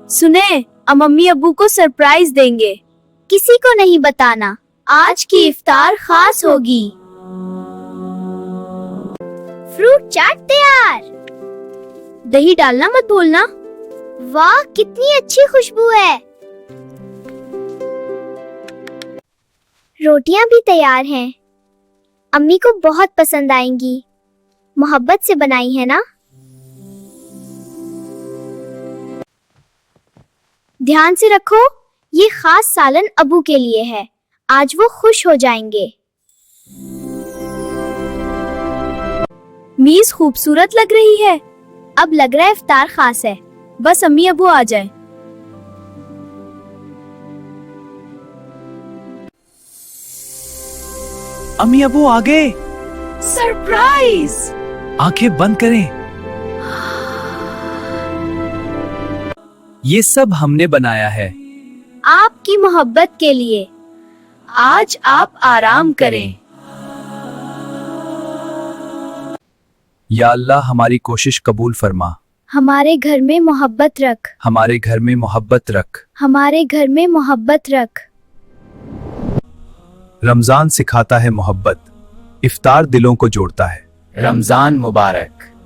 सुने, हम अम्मी अब्बू को सरप्राइज देंगे। किसी को नहीं बताना, आज की इफ्तार खास होगी। फ्रूट चाट तैयार। दही डालना मत भूलना। वाह, कितनी अच्छी खुशबू है। रोटियां भी तैयार हैं। अम्मी को बहुत पसंद आएंगी। मोहब्बत से बनाई है ना। ध्यान से रखो, ये खास सालन अबू के लिए है। आज वो खुश हो जाएंगे। मीज़ खूबसूरत लग रही है। अब लग रहा है इफ्तार खास है। बस अम्मी अबू आ जाए। अम्मी अबू आ गए। सरप्राइज। आंखें बंद करें। ये सब हमने बनाया है। आपकी मोहब्बत के लिए। आज आप आराम करें। या अल्लाह, हमारी कोशिश कबूल फरमा। हमारे घर में मोहब्बत रख। हमारे घर में मोहब्बत रख। हमारे घर में मोहब्बत रख। रमजान सिखाता है मोहब्बत, इफ्तार दिलों को जोड़ता है। रमजान मुबारक।